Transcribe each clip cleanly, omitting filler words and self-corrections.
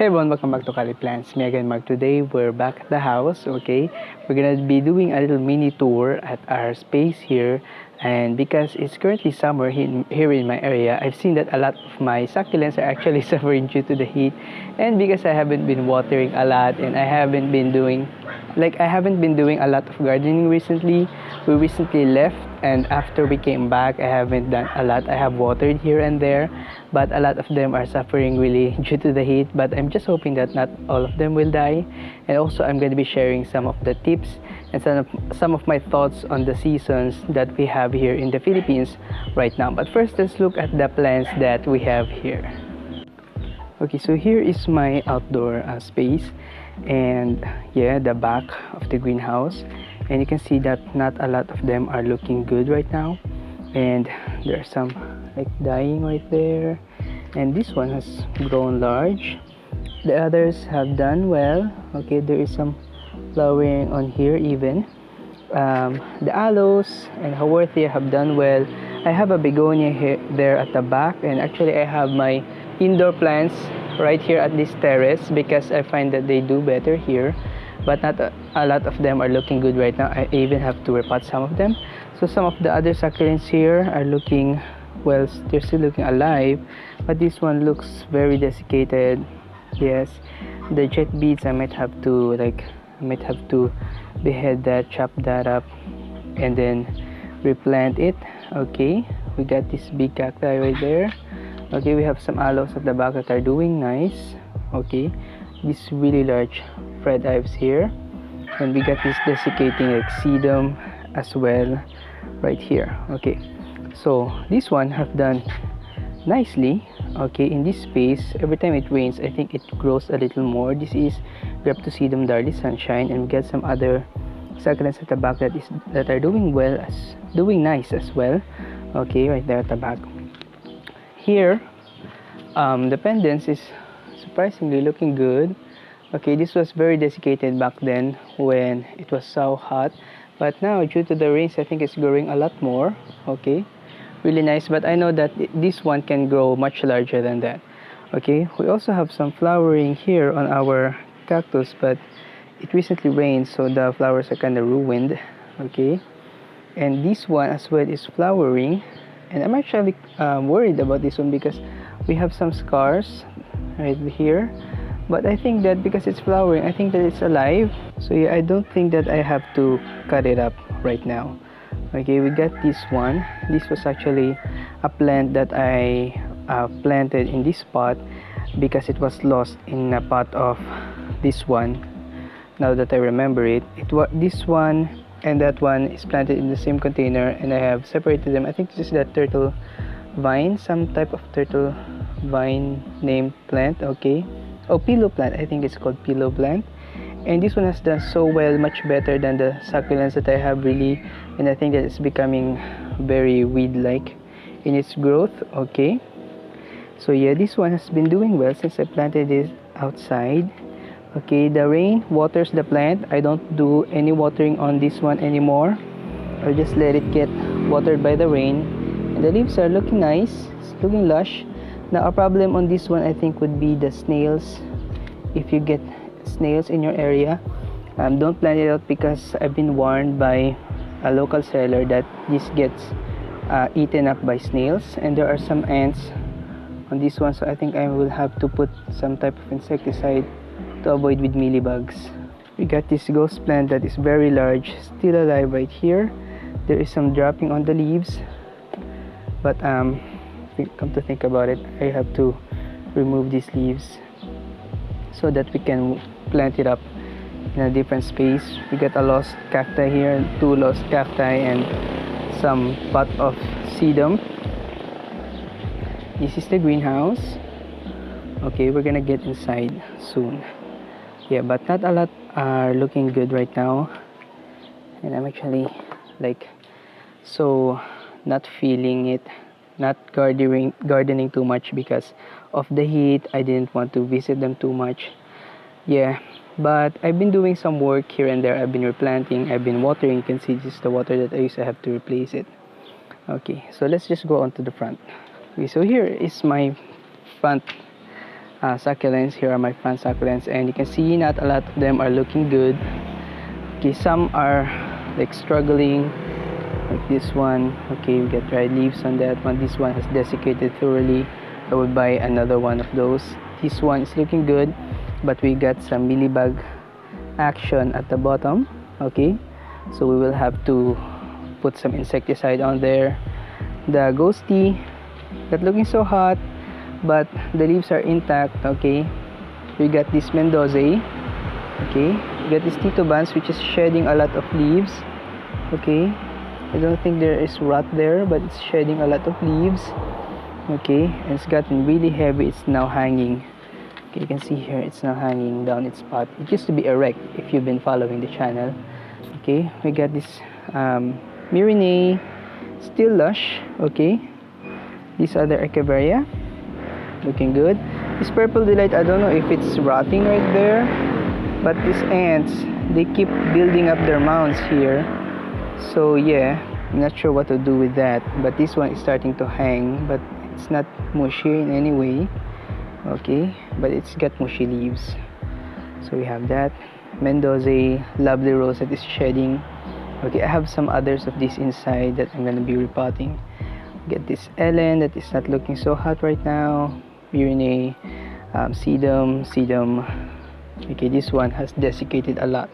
Hey everyone, welcome back to Cali Plants. Me again, Mark. Today we're back at the house. Okay, we're gonna be doing a little mini tour at our space here, and because it's currently summer here in my area, I've seen that a lot of my succulents are actually suffering due to the heat, and because I haven't been watering a lot and I haven't been doing a lot of gardening recently. We recently left, and after we came back, I haven't done a lot. I have watered here and there, but a lot of them are suffering really due to the heat. But I'm just hoping that not all of them will die. And also, I'm going to be sharing some of the tips and some of my thoughts on the seasons that we have here in the Philippines right now. But first, let's look at the plants that we have here. Okay, so here is my outdoor space, and yeah, the back of the greenhouse, and you can see that not a lot of them are looking good right now, and there are some like dying right there, and this one has grown large. The others have done well. Okay, there is some flowering on here even. The aloes and haworthia have done well. I have a begonia here there at the back, and actually I have my indoor plants right here at this terrace because I find that they do better here, but not a lot of them are looking good right now. I even have to repot some of them. So some of the other succulents here are looking well, they're still looking alive, but this one looks very desiccated. Yes, the jet beads, I might have to behead that, chop that up, and then replant it. Okay, we got this big cacti right there. Okay, we have some aloes at the back that are doing nice. Okay, these really large red ives here, and we got this desiccating sedum as well right here. Okay, so this one have done nicely. Okay, in this space, every time it rains, I think it grows a little more. This is Grapto Petalum Darly Sunshine, and we get some other succulents at the back that are doing nice as well. Okay, right there at the back. Here, the pendants is surprisingly looking good. Okay, this was very desiccated back then when it was so hot, but now due to the rains, I think it's growing a lot more. Okay, really nice, but I know that this one can grow much larger than that. Okay, we also have some flowering here on our cactus, but it recently rained, so the flowers are kind of ruined. Okay, and this one as well is flowering, and I'm actually worried about this one because we have some scars right here, but I think that because it's flowering, I think that it's alive. So yeah, I don't think that I have to cut it up right now. Okay, we got this one. This was actually a plant that I planted in this pot because it was lost in a pot of this one. Now that I remember it, this one and that one is planted in the same container, and I have separated them. I think this is that turtle vine, some type of turtle vine named plant. Okay, oh, pillow plant, I think it's called pillow plant, and this one has done so well, much better than the succulents that I have really, and I think that it's becoming very weed like in its growth. Okay, so yeah, this one has been doing well since I planted it outside. Okay, the rain waters the plant. I don't do any watering on this one anymore. I just let it get watered by the rain, and the leaves are looking nice. It's looking lush. Now a problem on this one I think would be the snails. If you get snails in your area, don't plant it out because I've been warned by a local seller that this gets eaten up by snails, and there are some ants on this one, so I think I will have to put some type of insecticide to avoid with mealybugs. We got this ghost plant that is very large, still alive right here. There is some dropping on the leaves, but come to think about it, I have to remove these leaves so that we can plant it up in a different space. We got a lost cacti here, 2 lost cacti, and some pot of sedum. This is the greenhouse. Okay, we're gonna get inside soon. Yeah, but not a lot are looking good right now, and I'm actually so not feeling it, not gardening too much because of the heat. I didn't want to visit them too much. Yeah, but I've been doing some work here and there. I've been replanting, I've been watering. You can see this is the water that I used to have to replace it. Okay, so let's just go on to the front. Okay, so here is my front succulents. Here are my front succulents, and you can see not a lot of them are looking good. Okay, some are like struggling, like this one. Okay, we get dried leaves on that one. This one has desiccated thoroughly. I would buy another one of those. This one is looking good, but we got some mealybug action at the bottom. Okay, so we will have to put some insecticide on there. The ghosty, not looking so hot, but the leaves are intact. Okay, we got this Mendoza. Okay, we got this titubans, which is shedding a lot of leaves. Okay, I don't think there is rot there, but it's shedding a lot of leaves. Okay, and it's gotten really heavy. It's now hanging. Okay, you can see here it's now hanging down its pot. It used to be erect if you've been following the channel. Okay, we got this Mirine, still lush. Okay, this other Echeveria, looking good. This purple delight, I don't know if it's rotting right there, but these ants, they keep building up their mounds here. So yeah, I'm not sure what to do with that, but this one is starting to hang, but it's not mushy in any way. Okay, but it's got mushy leaves. So we have that Mendoza, lovely rose that is shedding. Okay, I have some others of this inside that I'm gonna be repotting. Get this Ellen that is not looking so hot right now. Urine, sedum. Okay, this one has desiccated a lot.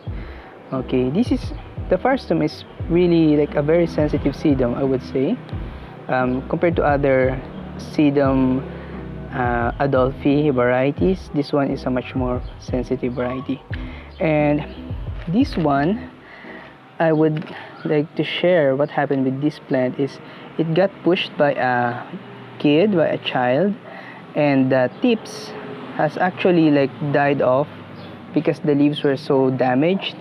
Okay, this is the Farstum is really like a very sensitive sedum, I would say, compared to other sedum Adolphi varieties. This one is a much more sensitive variety. And this one, I would like to share what happened with this plant is it got pushed by a kid, by a child, and the tips has actually like died off because the leaves were so damaged,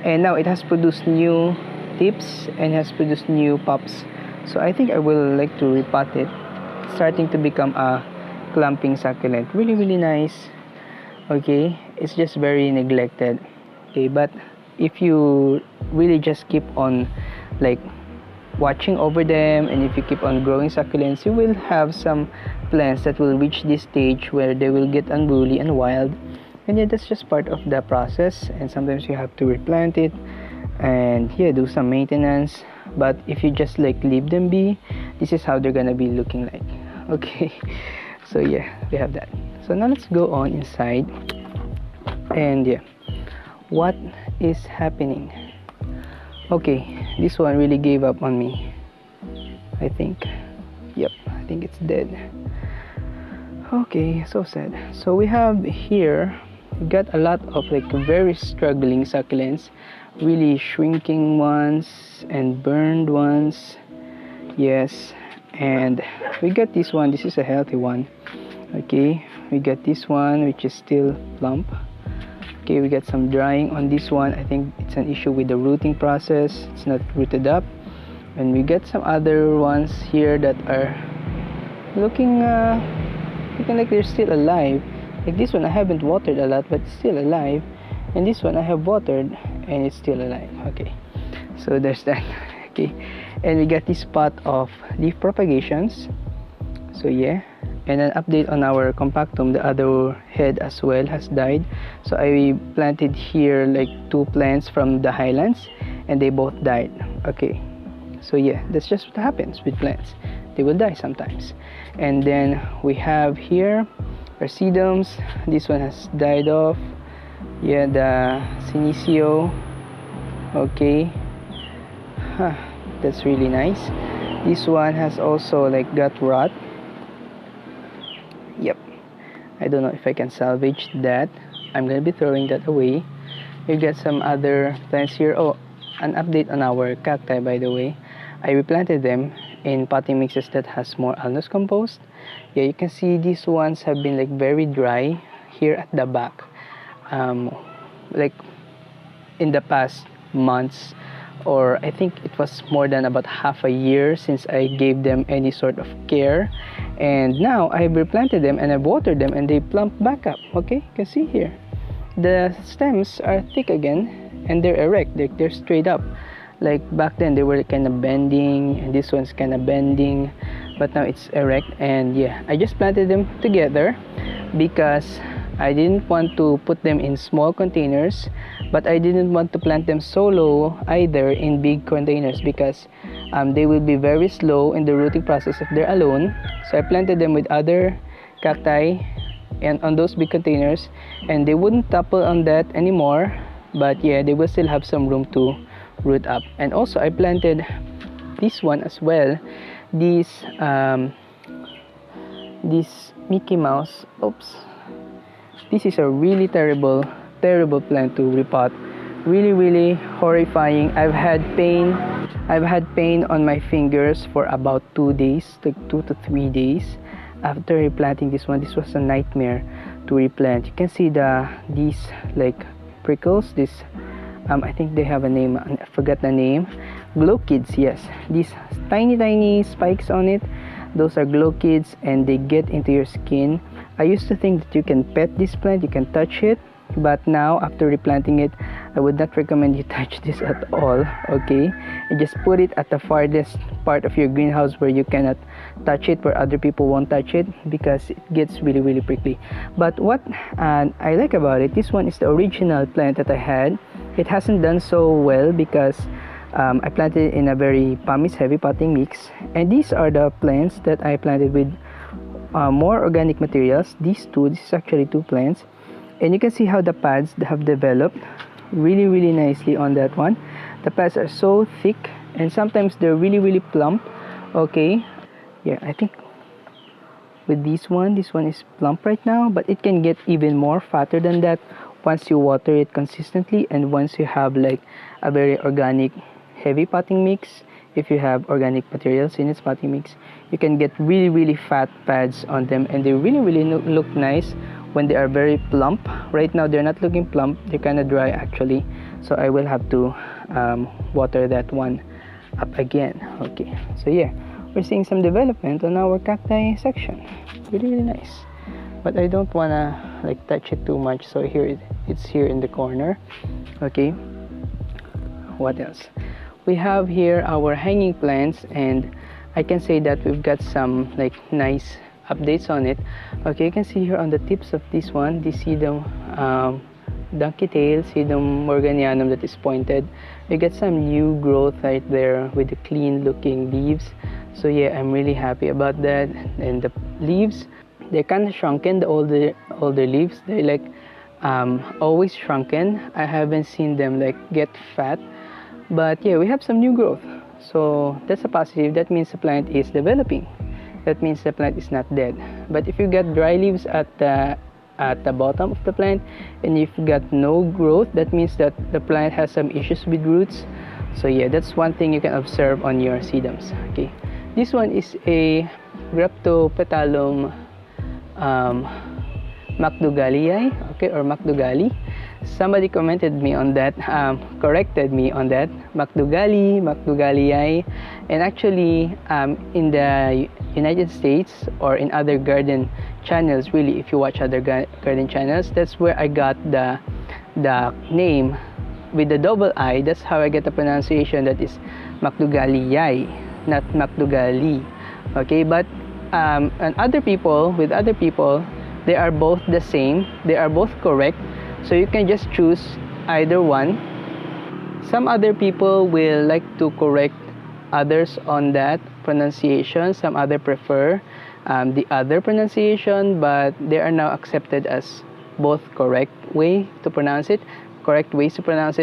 and now it has produced new tips and has produced new pups. So I think I will like to repot it. It's starting to become a clumping succulent, really nice. Okay, it's just very neglected. Okay, but if you really just keep on like watching over them, and if you keep on growing succulents, you will have some plants that will reach this stage where they will get unruly and wild. And yeah, that's just part of the process, and sometimes you have to replant it and yeah, do some maintenance. But if you just like leave them be, this is how they're gonna be looking like. Okay, so yeah, we have that. So now let's go on inside, and yeah, what is happening? Okay, this one really gave up on me, I think. Yep, I think it's dead. Okay, so sad. So we have here, we got a lot of like very struggling succulents, really shrinking ones and burned ones. Yes, and we got this one. This is a healthy one. Okay, we got this one which is still plump. Okay, we got some drying on this one. I think it's an issue with the rooting process. It's not rooted up. And we get some other ones here that are looking like they're still alive. Like this one I haven't watered a lot, but it's still alive. And this one I have watered and it's still alive. Okay, so there's that. Okay, and we got this pot of leaf propagations. So yeah, and an update on our compactum, the other head as well has died. So I planted here like 2 plants from the highlands and they both died. Okay, so yeah, that's just what happens with plants, they will die sometimes. And then we have here our sedums. This one has died off. Yeah, the Sinicio. Okay, that's really nice. This one has also like got rot. Yep, I don't know if I can salvage that. I'm gonna be throwing that away. We got some other plants here. Oh, an update on our cacti, by the way. I replanted them in potting mixes that has more alnus compost. Yeah, you can see these ones have been like very dry here at the back. Like in the past months, or I think it was more than about half a year since I gave them any sort of care, and now I've replanted them and I've watered them and they plump back up. Okay, you can see here the stems are thick again and they're erect, they're straight up. Like back then they were kind of bending, and this one's kind of bending, but now it's erect. And yeah, I just planted them together because I didn't want to put them in small containers, but I didn't want to plant them so low either in big containers, because they will be very slow in the rooting process if they're alone. So I planted them with other cacti and on those big containers, and they wouldn't topple on that anymore, but yeah, they will still have some room to root up. And also I planted this one as well, this Mickey Mouse. Oops, this is a really terrible plant to repot. Really horrifying. I've had pain on my fingers for about 2 days, like 2 to 3 days after replanting this one. This was a nightmare to replant. You can see these like prickles, this I think they have a name, I forgot the name. Glochids, yes, these tiny spikes on it, those are glochids, and they get into your skin. I used to think that you can pet this plant, you can touch it, but now after replanting it, I would not recommend you touch this at all. Okay, and just put it at the farthest part of your greenhouse where you cannot touch it, where other people won't touch it, because it gets really prickly. But what I like about it, this one is the original plant that I had. It hasn't done so well because I planted it in a very pumice heavy potting mix, and these are the plants that I planted with more organic materials. This is actually 2 plants, and you can see how the pads have developed really nicely on that one. The pads are so thick, and sometimes they're really plump. Okay, yeah, I think with this one is plump right now, but it can get even more fatter than that once you water it consistently, and once you have like a very organic heavy potting mix. If you have organic materials in its potting mix, you can get really fat pads on them, and they really look nice when they are very plump. Right now they're not looking plump, they're kind of dry actually, so I will have to water that one up again. Okay, so yeah, we're seeing some development on our cacti section. Really nice, but I don't wanna like touch it too much, so here it's here in the corner. Okay, what else? We have here our hanging plants, and I can say that we've got some like nice updates on it. Okay, you can see here on the tips of this one, the sedum donkey tail, sedum morganianum, that is pointed. You get some new growth right there with the clean looking leaves. So yeah, I'm really happy about that. And the leaves, they're kind of shrunken. The older leaves, they're like always shrunken. I haven't seen them like get fat, but yeah, we have some new growth, so that's a positive. That means the plant is developing. That means the plant is not dead. But if you got dry leaves at the bottom of the plant, and if you got no growth, that means that the plant has some issues with roots. So yeah, that's one thing you can observe on your sedums. Okay, this one is a Grapto Petalum McDougallii, okay, or McDougallii. Somebody commented me on that, corrected me on that, McDougallii. And actually in the United States or in other garden channels, really, if you watch other garden channels, that's where I got the name with the double I. That's how I get the pronunciation, that is McDougallii, not McDougallii. Okay, but and other people, they are both the same, they are both correct, so you can just choose either one. Some other people will like to correct others on that pronunciation, some other prefer the other pronunciation, but they are now accepted as both correct ways to pronounce it.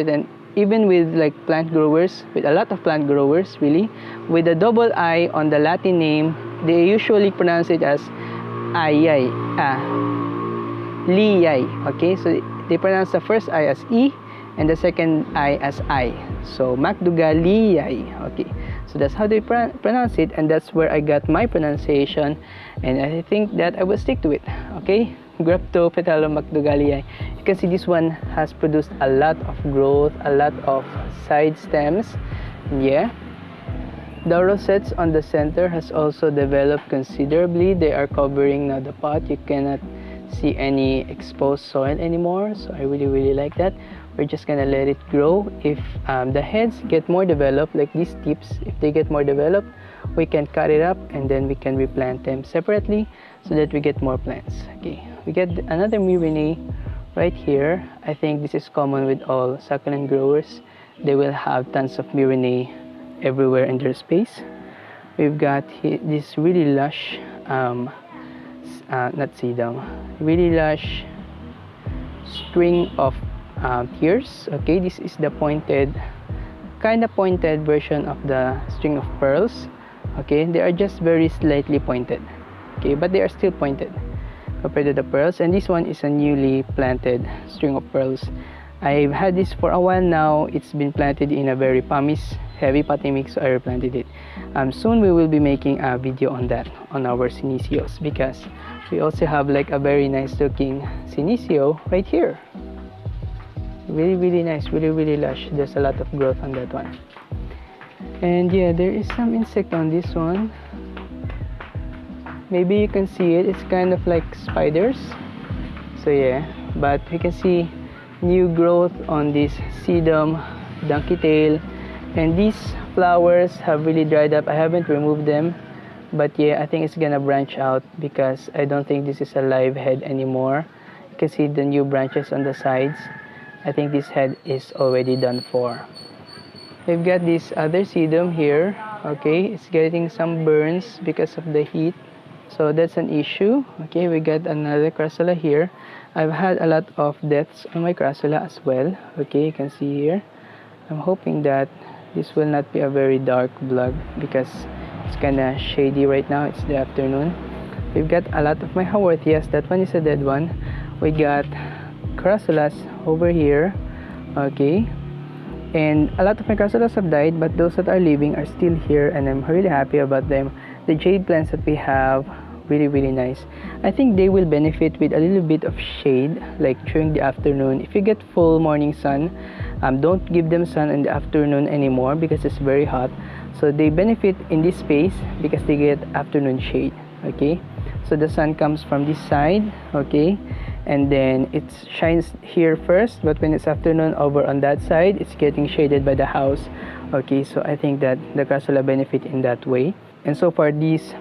And even with like plant growers, with a lot of plant growers really, with the double I on the Latin name, they usually pronounce it as Lii. Okay, so they pronounce the first I as E and the second I as I. So McDougallii. Okay, so that's how they pronounce it, and that's where I got my pronunciation, and I think that I will stick to it. Okay, Grapto Petalum McDougallii. You can see this one has produced a lot of growth, a lot of side stems. Yeah, the rosettes on the center has also developed considerably. They are covering now the pot. You cannot see any exposed soil anymore, so I really like that. We're just gonna let it grow. If the heads get more developed, like these tips, if they get more developed, we can cut it up and then we can replant them separately so that we get more plants. Okay, we get another Mirinae right here. I think this is common with all succulent growers. They will have tons of Mirinae everywhere in their space. We've got this really lush not sedum, really lush string of tears. Okay, this is the kind of pointed version of the string of pearls. Okay, they are just very slightly pointed. Okay, but they are still pointed compared to the pearls. And this one is a newly planted string of pearls. I've had this for a while now. It's been planted in a very pumice heavy potting mix, so I replanted it. Soon we will be making a video on that, on our Sinisios, because we also have like a very nice looking Sinisio right here. Really nice, really lush. There's a lot of growth on that one. And yeah, there is some insect on this one. Maybe you can see it. It's kind of like spiders. So yeah, but we can see new growth on this sedum, donkey tail, and these flowers have really dried up. I haven't removed them, but yeah, I think it's gonna branch out because I don't think this is a live head anymore. You can see the new branches on the sides. I think this head is already done for. We've got this other sedum here. Okay, it's getting some burns because of the heat, so that's an issue. Okay, we got another crassula here. I've had a lot of deaths on my crassula as well. Okay, you can see here. I'm hoping that this will not be a very dark vlog because it's kinda shady right now. It's the afternoon. We've got a lot of my Haworthias. That one is a dead one. We got crassulas over here. Okay, and a lot of my crassulas have died, but those that are living are still here, and I'm really happy about them. The jade plants that we have, really nice. I think they will benefit with a little bit of shade, like during the afternoon. If you get full morning sun, don't give them sun in the afternoon anymore because it's very hot. So they benefit in this space because they get afternoon shade. Okay, so the sun comes from this side. Okay, and then it shines here first, but when it's afternoon over on that side, it's getting shaded by the house. Okay, so I think that the crassula benefit in that way. And so far, these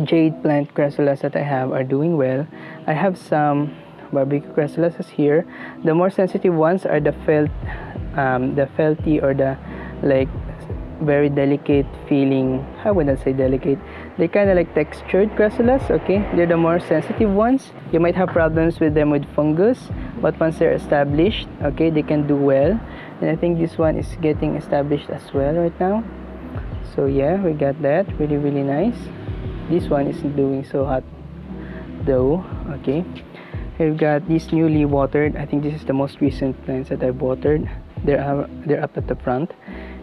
jade plant crassulas that I have are doing well. I have some barbecue crassulas here. The more sensitive ones are the felty, or the like very delicate feeling. How would I say delicate? They're kind of like textured crassulas. Okay, they're the more sensitive ones. You might have problems with them with fungus, but once they're established, okay, they can do well. And I think this one is getting established as well right now. So yeah, we got that. Really nice. This one isn't doing so hot though. Okay, we've got these newly watered. I think this is the most recent plants that I've watered. They're up at the front.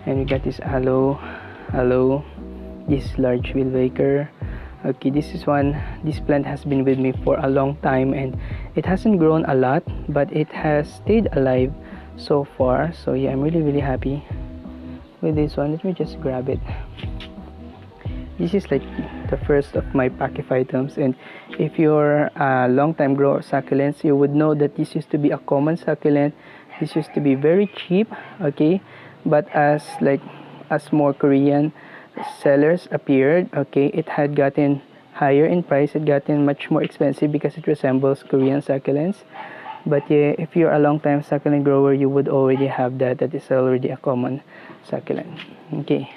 And we got this aloe, this large wheelbaker. Okay, this plant has been with me for a long time, and it hasn't grown a lot, but it has stayed alive so far. So yeah, I'm really happy with this one. Let me just grab it. This is like the first of my pachyphytums, and if you're a long-time grower of succulents, you would know that this used to be a common succulent. This used to be very cheap. Okay, but as more Korean sellers appeared, okay, it had gotten higher in price. It gotten much more expensive because it resembles Korean succulents. But yeah, if you're a long-time succulent grower, you would already have that. That is already a common succulent. Okay,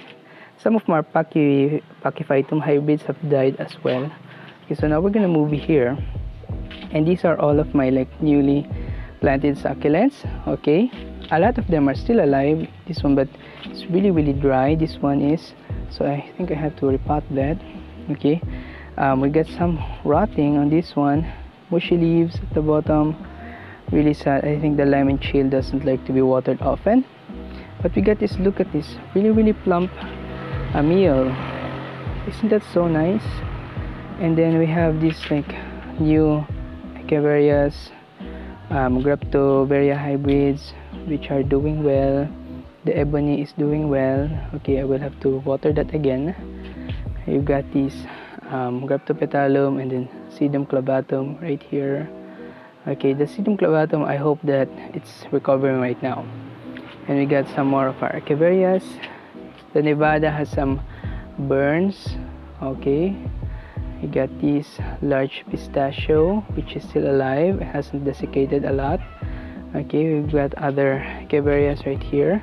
some of my pachyphytum hybrids have died as well. Okay, so now we're gonna move here, and these are all of my like newly planted succulents. Okay, a lot of them are still alive. This one, but it's really dry. This one is, so I think I have to repot that. Okay, we got some rotting on this one, mushy leaves at the bottom. Really sad. I think the lemon chill doesn't like to be watered often. But we got this, look at this, really plump meal. Isn't that so nice? And then we have this like new Echeverias, Grapto hybrids, which are doing well. The ebony is doing well. Okay, I will have to water that again. You've got these Grapto Petalum, and then sedum clavatum right here. Okay, the sedum clavatum, I hope that it's recovering right now. And we got some more of our Echeverias. The Nevada has some burns. Okay, we got this large pistachio, which is still alive. It hasn't desiccated a lot. Okay, we've got other Echeverias right here.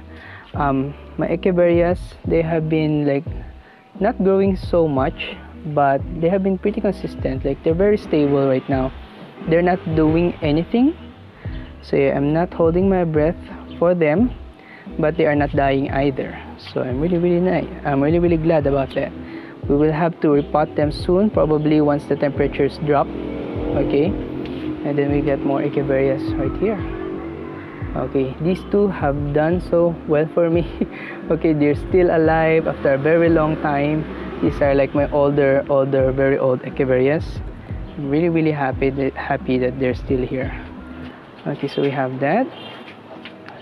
My Echeverias, they have been like not growing so much, but they have been pretty consistent. Like, they're very stable right now. They're not doing anything, so yeah, I'm not holding my breath for them, but they are not dying either. So I'm really glad about that. We will have to repot them soon, probably once the temperatures drop. Okay, and then we get more Echeverias right here. Okay, these two have done so well for me. Okay, they're still alive after a very long time. These are like my older, very old Echeverias. I'm really happy that they're still here. Okay, so we have that.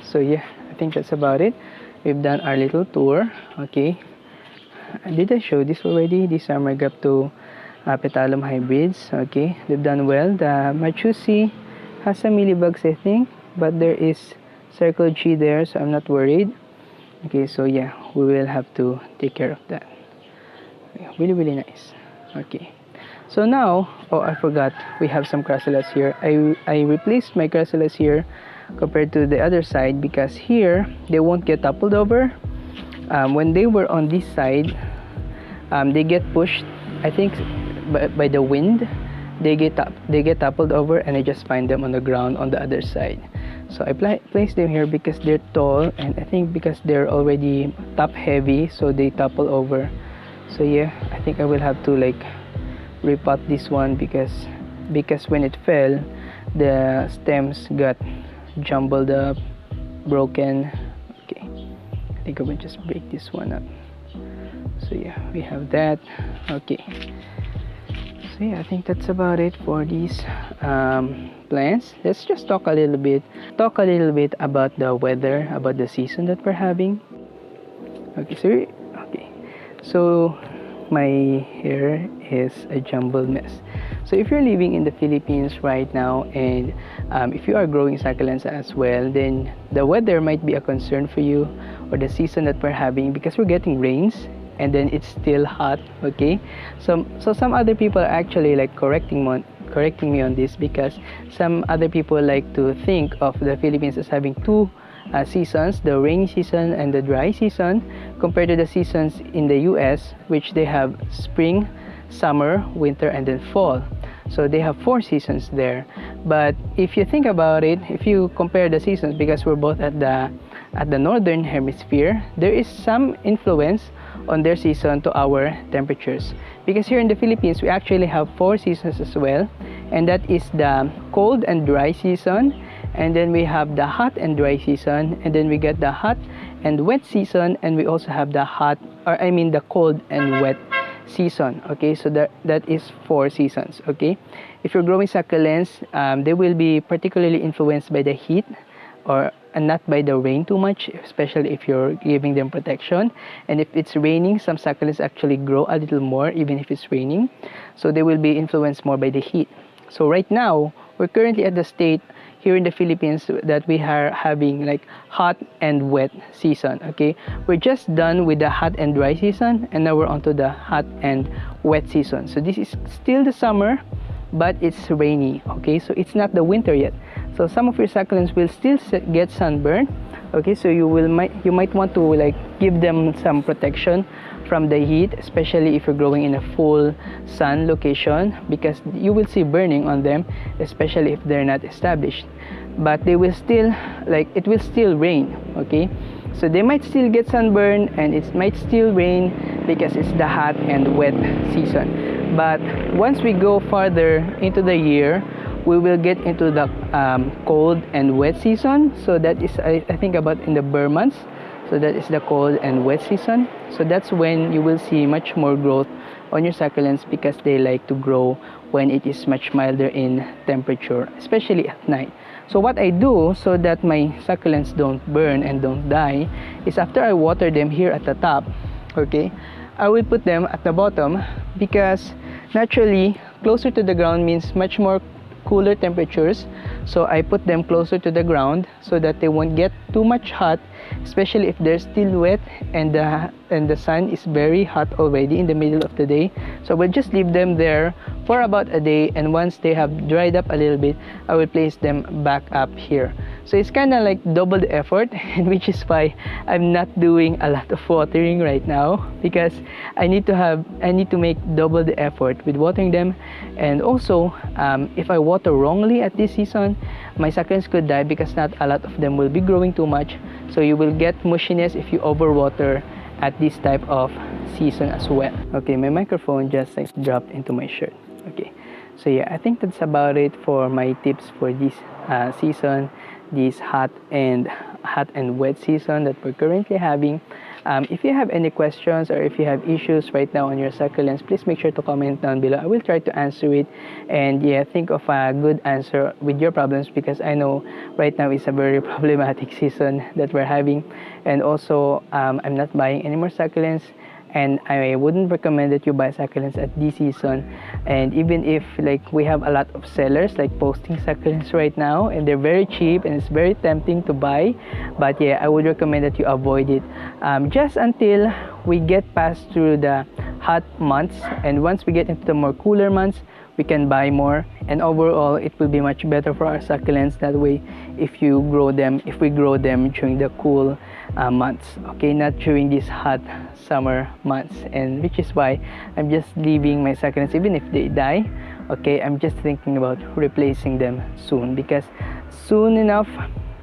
So yeah, I think that's about it. We've done our little tour. Okay, did I show this already? These are my Grapto Petalum hybrids. Okay, they've done well. The Machusi has some mealybugs, I think, but there is Circle G there, so I'm not worried. Okay, so yeah, we will have to take care of that. Really nice. Okay, so now, oh, I forgot, we have some crassulas here. I replaced my crassulas here compared to the other side, because here they won't get toppled over. When they were on this side, they get pushed, I think, by the wind. They get toppled over, and I just find them on the ground on the other side. So I placed them here because they're tall, and I think because they're already top heavy, so they topple over. So yeah, I think I will have to like repot this one, because when it fell, the stems got jumbled up, broken. Okay, I think I will just break this one up. So yeah, we have that. Okay, so yeah, I think that's about it for these plants. Let's just talk a little bit about the weather, about the season that we're having. Okay, so my hair is a jumbled mess. So if you're living in the Philippines right now, and if you are growing succulents as well, then the weather might be a concern for you, or the season that we're having, because we're getting rains and then it's still hot. Okay, so some other people are actually like correcting me on this, because some other people like to think of the Philippines as having two seasons, the rainy season and the dry season, compared to the seasons in the US, which they have spring, summer, winter, and then fall. So they have 4 seasons there. But if you think about it, if you compare the seasons, because we're both at the northern hemisphere, there is some influence on their season to our temperatures, because here in the Philippines we actually have 4 seasons as well, and that is the cold and dry season, and then we have the hot and dry season, and then we get the hot and wet season, and we also have the cold and wet season. Okay, so that is 4 seasons. Okay, if you're growing succulents, they will be particularly influenced by the heat, and not by the rain too much, especially if you're giving them protection. And if it's raining, some succulents actually grow a little more even if it's raining, so they will be influenced more by the heat. So right now we're currently at the state here in the Philippines that we are having like hot and wet season. Okay, we're just done with the hot and dry season, and now we're onto the hot and wet season. So this is still the summer, but it's rainy. Okay, so it's not the winter yet. So some of your succulents will still get sunburn. Okay, so you might want to like give them some protection from the heat, especially if you're growing in a full sun location, because you will see burning on them, especially if they're not established. But they will still, like, it will still rain. Okay, so they might still get sunburn, and it might still rain because it's the hot and wet season. But once we go farther into the year, we will get into the cold and wet season. So that is, I think, about in the Burr months. So that is the cold and wet season. So that's when you will see much more growth on your succulents, because they like to grow when it is much milder in temperature, especially at night. So what I do so that my succulents don't burn and don't die is, after I water them here at the top, okay, I will put them at the bottom, because naturally closer to the ground means much more cooler temperatures, so I put them closer to the ground so that they won't get too much hot, especially if they're still wet and the sun is very hot already in the middle of the day. So we'll just leave them there for about a day, and once they have dried up a little bit, I will place them back up here. So it's kind of like double the effort, and which is why I'm not doing a lot of watering right now, because I need to make double the effort with watering them. And also if I water wrongly at this season, my succulents could die because not a lot of them will be growing too much. So you will get mushiness if you overwater at this type of season as well. Okay, my microphone just like dropped into my shirt. Okay, so yeah, I think that's about it for my tips for this season, this hot and wet season that we're currently having. If you have any questions or if you have issues right now on your succulents, please make sure to comment down below. I will try to answer it, and yeah, think of a good answer with your problems, because I know right now is a very problematic season that we're having. And also I'm not buying any more succulents, and I wouldn't recommend that you buy succulents at this season. And even if like we have a lot of sellers like posting succulents right now, and they're very cheap and it's very tempting to buy, but yeah, I would recommend that you avoid it just until we get past through the hot months, and once we get into the more cooler months, we can buy more, and overall it will be much better for our succulents that way if we grow them during the cool months, okay, not during these hot summer months. And which is why I'm just leaving my succulents even if they die. Okay, I'm just thinking about replacing them soon, because soon enough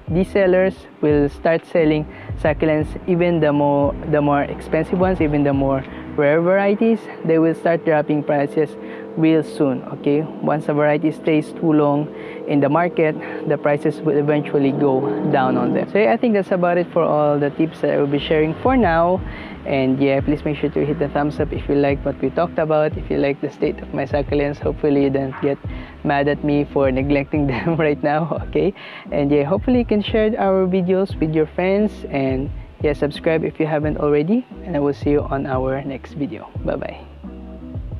these sellers will start selling succulents, even the more expensive ones, even the more rare varieties. They will start dropping prices real soon. Okay, once a variety stays too long in the market, the prices will eventually go down on them. So yeah, I think that's about it for all the tips that I will be sharing for now. And yeah, please make sure to hit the thumbs up if you like what we talked about, if you like the state of my succulents. Hopefully you don't get mad at me for neglecting them right now. Okay, and yeah, hopefully you can share our videos with your friends, and yeah, subscribe if you haven't already, and I will see you on our next video. Bye bye.